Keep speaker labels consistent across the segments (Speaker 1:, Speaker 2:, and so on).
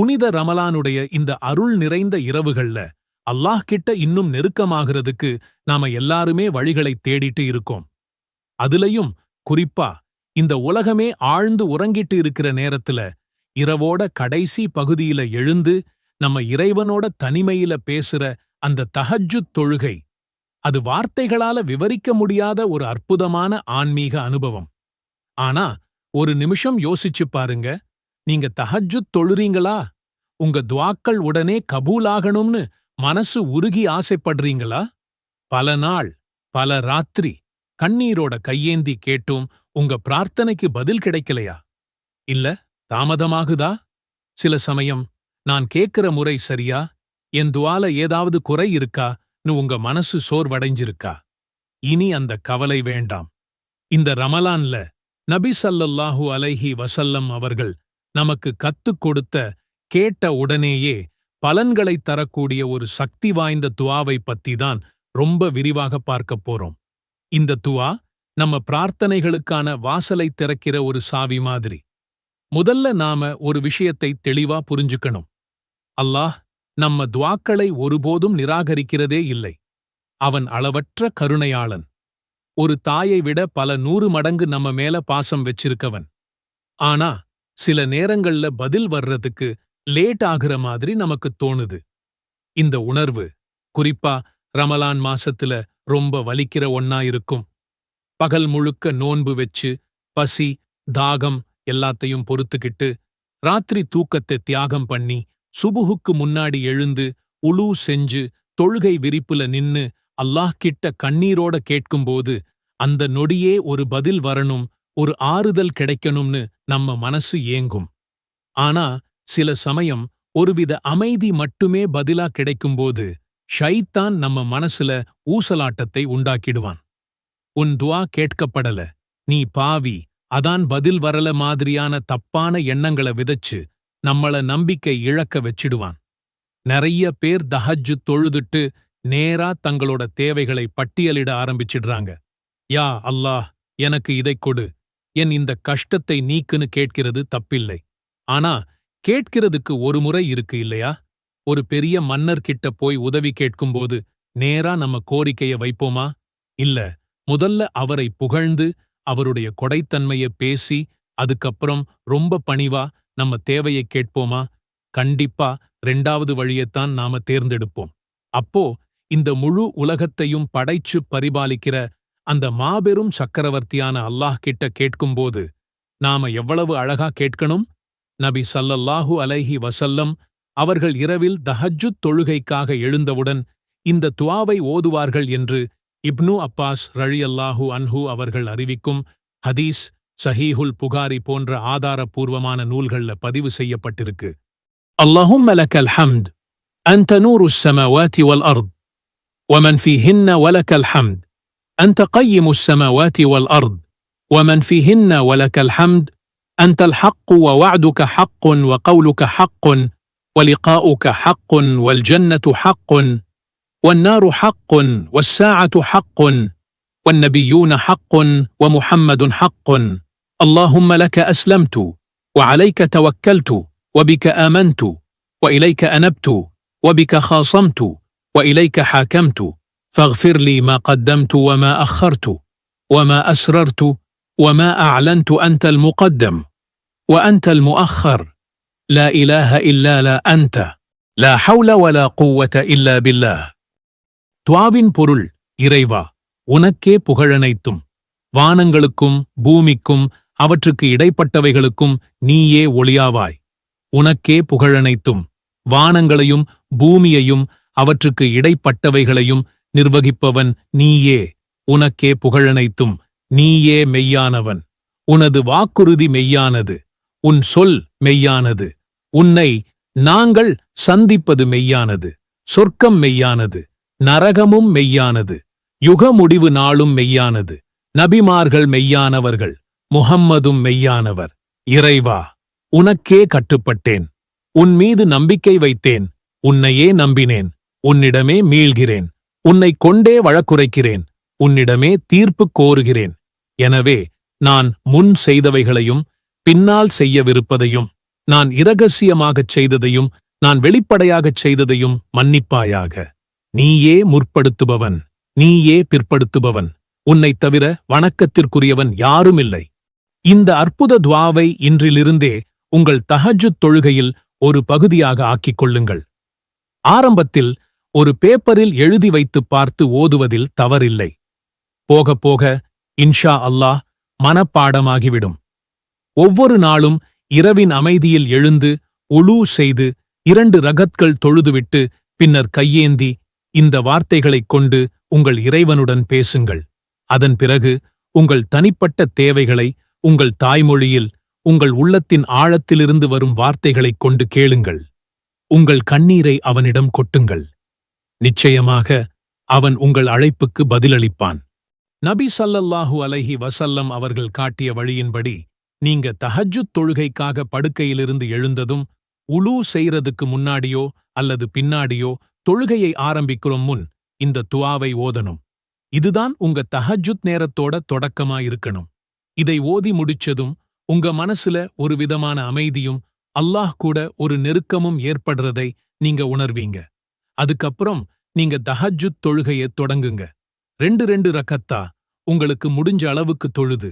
Speaker 1: புனித ரமலானுடைய இந்த அருள் நிறைந்த இரவுகள்ல அல்லாஹ் கிட்ட இன்னும் நெருக்கமாகிறதுக்கு நாம எல்லாருமே வழிகளை தேடிட்டு இருக்கோம். அதுலயும் குறிப்பா இந்த உலகமே ஆழ்ந்து உறங்கிட்டு இருக்கிற நேரத்துல இரவோட கடைசி பகுதியில எழுந்து நம்ம இறைவனோட தனிமையில பேசுற அந்த தஹஜ்ஜுத் தொழுகை, அது வார்த்தைகளால விவரிக்க முடியாத ஒரு அற்புதமான ஆன்மீக அனுபவம். ஆனா ஒரு நிமிஷம் யோசிச்சு பாருங்க, நீங்க தஹஜ்ஜுத் தொழுறீங்களா? உங்க துஆக்கள் உடனே கபூலாகணும்னு மனசு உருகி ஆசைப்படுறீங்களா? பல நாள் பல ராத்திரி கண்ணீரோட கையேந்தி கேட்டும் உங்க பிரார்த்தனைக்கு பதில் கிடைக்கலையா? இல்ல தாமதமாகுதா? சில சமயம் நான் கேட்கிற முறை சரியா, என் துஆல ஏதாவது குறை இருக்கான்னு உங்க மனசு சோர்வடைஞ்சிருக்கா? இனி அந்த கவலை வேண்டாம். இந்த ரமலான்ல நபி ஸல்லல்லாஹு அலைஹி வஸல்லம் அவர்கள் நமக்கு கத்துக் கொடுத்த, கேட்ட உடனேயே பலன்களைத் தரக்கூடிய ஒரு சக்தி வாய்ந்த துஆவை பத்திதான் ரொம்ப விரிவாக பார்க்கப் போறோம். இந்த துஆ நம்ம பிரார்த்தனைகளுக்கான வாசலை திறக்கிற ஒரு சாவி மாதிரி. முதல்ல நாம ஒரு விஷயத்தை தெளிவா புரிஞ்சுக்கணும். அல்லாஹ் நம்ம துஆக்களை ஒருபோதும் நிராகரிக்கிறதே இல்லை. அவன் அளவற்ற கருணையாளன். ஒரு தாயை விட பல 100 மடங்கு நம்ம மேல பாசம் வச்சிருக்கவன். ஆனா சில நேரங்கள்ல பதில் வர்றதுக்கு லேட் ஆகுற மாதிரி நமக்கு தோணுது. இந்த உணர்வு குறிப்பா ரமலான் மாசத்துல ரொம்ப வலிக்கிற ஒண்ணா இருக்கும். பகல் முழுக்க நோன்பு வெச்சு பசி தாகம் எல்லாத்தையும் பொறுத்துக்கிட்டு ராத்திரி தூக்கத்தை தியாகம் பண்ணி சுபுகுக்கு முன்னாடி எழுந்து உலூ செஞ்சு தொழுகை விரிப்புல நின்னு அல்லாஹ் கிட்ட கண்ணீரோட கேட்கும்போது அந்த நொடியே ஒரு பதில் வரணும், ஒரு ஆறுதல் கிடைக்கணும்னு நம்ம மனசு ஏங்கும். ஆனா சில சமயம் ஒருவித அமைதி மட்டுமே பதிலா கிடைக்கும்போது ஷைத்தான் நம்ம மனசுல ஊசலாட்டத்தை உண்டாக்கிடுவான். உன் துஆ கேட்கப்படல, நீ பாவி, அதான் பதில் வரல மாதிரியான தப்பான எண்ணங்களை விதைச்சு நம்மள நம்பிக்கை இழக்க வச்சிடுவான். நிறைய பேர் தஹஜ்ஜுத் தொழுதுட்டு நேரா தங்களோட தேவைகளை பட்டியலிட ஆரம்பிச்சிடுறாங்க. யா அல்லாஹ், எனக்கு இதைக் கொடு, என் இந்த கஷ்டத்தை நீக்குன்னு கேட்கிறது தப்பில்லை. ஆனா கேட்கிறதுக்கு ஒரு முறை இருக்கு இல்லையா? ஒரு பெரிய மன்னர்கிட்ட போய் உதவி கேட்கும்போது நேரா நம்ம கோரிக்கைய வைப்போமா? இல்ல, முதல்ல அவரை புகழ்ந்து அவருடைய கொடைத்தன்மைய பேசி அதுக்கப்புறம் ரொம்ப பணிவா நம்ம தேவையை கேட்போமா? கண்டிப்பா 2வது வழியைத்தான் நாம தேர்ந்தெடுப்போம். அப்போ இந்த முழு உலகத்தையும் படைச்சு பரிபாலிக்கிற அந்த மாபெரும் சக்கரவர்த்தியான அல்லாஹ் கிட்ட கேட்கும்போது நாம எவ்வளவு அழகா கேட்கணும்? நபி ஸல்லல்லாஹு அலைஹி வஸல்லம் அவர்கள் இரவில் தஹஜ்ஜுத் தொழுகைக்காக எழுந்தவுடன் இந்த துஆவை ஓதுவார்கள் என்று இப்னு அப்பாஸ் ரலியல்லாஹு அன்ஹு அவர்கள் அறிவிக்கும் ஹதீஸ் ஸஹீஹுல் புகாரி போன்ற ஆதாரபூர்வமான நூல்கள்ல பதிவு செய்யப்பட்டிருக்கு. அல்லாஹும்ம லக்கல் ஹம்த், அன்த நூருஸ் ஸமாவாதி வல் அர்த் வமன் ஃபீஹின்ன வலக்கல் ஹம்த், அன்த கையிமுஸ் ஸமாவாதி வல் அர்த் வமன் ஃபீஹின்ன வலக்கல் ஹம்த், أنت الحق ووعدك حق وقولك حق ولقاؤك حق والجنة حق والنار حق والساعة حق والنبيون حق ومحمد حق. اللهم لك أسلمت وعليك توكلت وبك آمنت وإليك أنبت وبك خاصمت وإليك حاكمت فاغفر لي ما قدمت وما أخرت وما أسررت وما أعلنت. أنت المقدم وأنت المؤخر لا إله إلا لا أنت لا حول ولا قوة إلا بالله. துஆவின் பொருள், இறைவா, உனக்கே புகழனைத்தும். வானங்களுக்கும் பூமிக்கும் அவற்றுக்கு இடைப்பட்டவைகளுக்கும் நீயே ஒளியாவாய். உனக்கே புகழனைத்தும். வானங்களையும் பூமியையும் அவற்றுக்கு இடைப்பட்டவைகளையும் நிர்வகிப்பவன் நீயே. உனக்கே புகழனைத்தும். நீயே மெய்யானவன். உனது வாக்குறுதி மெய்யானது. உன் சொல் மெய்யானது. உன்னை நாங்கள் சந்திப்பது மெய்யானது. சொர்க்கம் மெய்யானது. நரகமும் மெய்யானது. யுக முடிவு நாளும் மெய்யானது. நபிமார்கள் மெய்யானவர்கள். முஹம்மதும் மெய்யானவர். இறைவா, உனக்கே கட்டுப்பட்டேன். உன் மீது நம்பிக்கை வைத்தேன். உன்னையே நம்பினேன். உன்னிடமே மீள்கிறேன். உன்னைக் கொண்டே வழக்குரைக்கிறேன். உன்னிடமே தீர்ப்பு கோருகிறேன். எனவே நான் முன் செய்தவைகளையும் பின்னால் செய்யவிருப்பதையும் நான் இரகசியமாகச் செய்ததையும் நான் வெளிப்படையாகச் செய்ததையும் மன்னிப்பாயாக. நீயே முற்படுத்துபவன், நீயே பிற்படுத்துபவன். உன்னைத் தவிர வணக்கத்திற்குரியவன் யாருமில்லை. இந்த அற்புத துஆவை இன்றிலிருந்தே உங்கள் தஹஜ்ஜுத் தொழுகையில் ஒரு பகுதியாக ஆக்கிக் கொள்ளுங்கள். ஆரம்பத்தில் ஒரு பேப்பரில் எழுதி வைத்துப் பார்த்து ஓதுவதில் தவறில்லை. போக போக இன்ஷா அல்லாஹ் மனப்பாடமாகிவிடும். ஒவ்வொரு நாளும் இரவின் அமைதியில் எழுந்து உலூ செய்து 2 ரகத்கள் தொழுதுவிட்டு பின்னர் கையேந்தி இந்த வார்த்தைகளைக் கொண்டு உங்கள் இறைவனுடன் பேசுங்கள். அதன் பிறகு உங்கள் தனிப்பட்ட தேவைகளை உங்கள் தாய்மொழியில் உங்கள் உள்ளத்தின் ஆழத்திலிருந்து வரும் வார்த்தைகளைக் கொண்டு கேளுங்கள். உங்கள் கண்ணீரை அவனிடம் கொட்டுங்கள். நிச்சயமாக அவன் உங்கள் அழைப்புக்கு பதிலளிப்பான். நபி ஸல்லல்லாஹு அலைஹி வஸல்லம் அவர்கள் காட்டிய வழியின்படி நீங்க தஹஜ்ஜுத் தொழுகைக்காக படுக்கையிலிருந்து எழுந்ததும் உலூ செய்றதுக்கு முன்னாடியோ அல்லது பின்னாடியோ தொழுகையை ஆரம்பிக்கிறோம் முன் இந்த துஆவை ஓதணும். இதுதான் உங்க தஹஜ்ஜுத் நேரத்தோட தொடக்கமா இருக்கணும். இதை ஓதி முடிச்சதும் உங்க மனசுல ஒரு விதமான அமைதியும் அல்லாஹ் கூட ஒரு நெருக்கமும் ஏற்படுறதை நீங்க உணர்வீங்க. அதுக்கப்புறம் நீங்க தஹஜ்ஜுத் தொழுகையை தொடங்குங்க. 2 ரக்கத்தா உங்களுக்கு முடிஞ்ச அளவுக்கு தொழுது,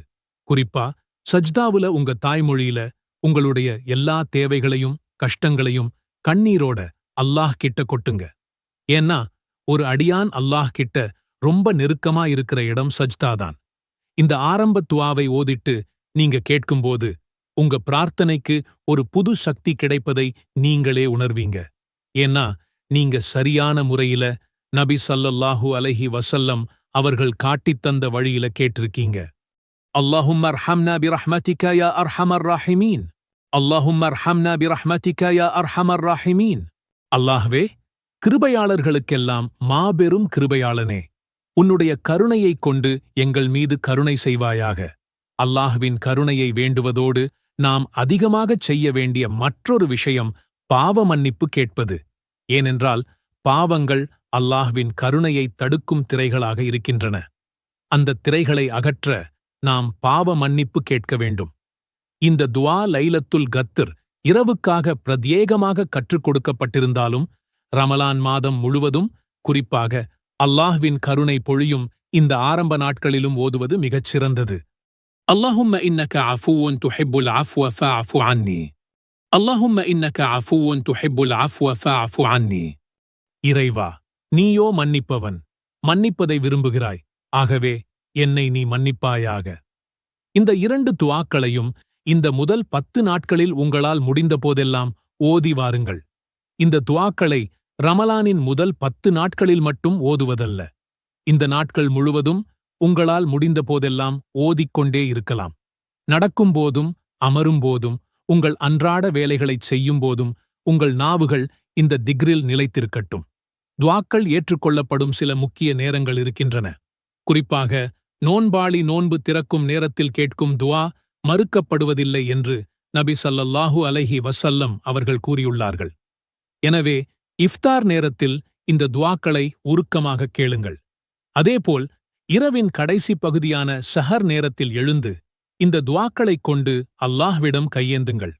Speaker 1: குறிப்பா சஜ்தாவுல உங்க தாய்மொழியில உங்களுடைய எல்லா தேவைகளையும் கஷ்டங்களையும் கண்ணீரோட அல்லாஹ் கிட்ட கொட்டுங்க. ஏன்னா ஒரு அடியான் அல்லாஹ் கிட்ட ரொம்ப நெருக்கமா இருக்கிற இடம் சஜ்தாதான். இந்த ஆரம்ப துஆவை ஓதிட்டு நீங்க கேட்கும்போது உங்க பிரார்த்தனைக்கு ஒரு புது சக்தி கிடைப்பதை நீங்களே உணர்வீங்க. ஏன்னா நீங்க சரியான முறையில நபி ஸல்லல்லாஹு அலைஹி வஸல்லம் அவர்கள் காட்டித் தந்த வழியில கேட்டிருக்கீங்க. அல்லாஹும்ம அர்ஹம்னா பிரஹ்மதிக யா அர்ஹமர் ராஹிமீன். அல்லாஹும்ம அர்ஹம்னா பிரஹ்மதிக யா அர்ஹமர் ராஹிமீன். அல்லாஹ்வே, கிருபையாளர்களுக்கெல்லாம் மாபெரும் கிருபையாளனே, உன்னுடைய கருணையைக் கொண்டு எங்கள் மீது கருணை செய்வாயாக. அல்லாஹ்வின் கருணையை வேண்டுவதோடு நாம் அதிகமாகச் செய்ய வேண்டிய மற்றொரு விஷயம் பாவ மன்னிப்பு கேட்பது. ஏனென்றால் பாவங்கள் அல்லாஹ்வின் கருணையை தடுக்கும் திரைகளாக இருக்கின்றன. அந்த திரைகளை அகற்ற நாம் பாவ மன்னிப்பு கேட்க வேண்டும். இந்த துஆ லைலத்துல் கத்ர் இரவுக்காக பிரத்யேகமாக கற்றுக் கொடுக்கப்பட்டிருந்தாலும் ரமலான் மாதம் முழுவதும், குறிப்பாக அல்லாஹ்வின் கருணை பொழியும் இந்த ஆரம்ப நாட்களிலும் ஓதுவது மிகச் சிறந்தது. அல்லாஹும்ம இன்னக அஃபுவுன் துஹிப்புல் அஃப்வ ஃபஅஃபு அன்னி. அல்லாஹும்ம இன்னக அஃபுவுன் துஹிப்புல் அஃப்வ ஃபஅஃபு அன்னி. இறைவா, நீயோ மன்னிப்பவன், மன்னிப்பதை விரும்புகிறாய். ஆகவே என்னை நீ மன்னிப்பாயாக. இந்த 2 துஆக்களையும் இந்த முதல் 10 நாட்களில் உங்களால் முடிந்த போதெல்லாம் ஓதி வாருங்கள். இந்த துஆக்களை ரமலானின் முதல் 10 நாட்களில் மட்டும் ஓதுவதல்ல, இந்த நாட்கள் முழுவதும் உங்களால் முடிந்த போதெல்லாம் ஓதிக்கொண்டே இருக்கலாம். நடக்கும்போதும் அமரும்போதும் உங்கள் அன்றாட வேலைகளைச் செய்யும்போதும் உங்கள் நாவுகள் இந்த திக்ரில் நிலைத்திருக்கட்டும். துஆக்கள் ஏற்றுக்கொள்ளப்படும் சில முக்கிய நேரங்கள் இருக்கின்றன. குறிப்பாக நோன்பாளி நோன்பு திறக்கும் நேரத்தில் கேட்கும் துஆ மறுக்கப்படுவதில்லை என்று நபி ஸல்லல்லாஹு அலைஹி வஸல்லம் அவர்கள் கூறியுள்ளார்கள். எனவே இஃப்தார் நேரத்தில் இந்த துஆக்களை உருக்கமாக கேளுங்கள். அதேபோல் இரவின் கடைசி பகுதியான சஹர் நேரத்தில் எழுந்து இந்த துஆக்களைக் கொண்டு அல்லாஹ்விடம் கையேந்துங்கள்.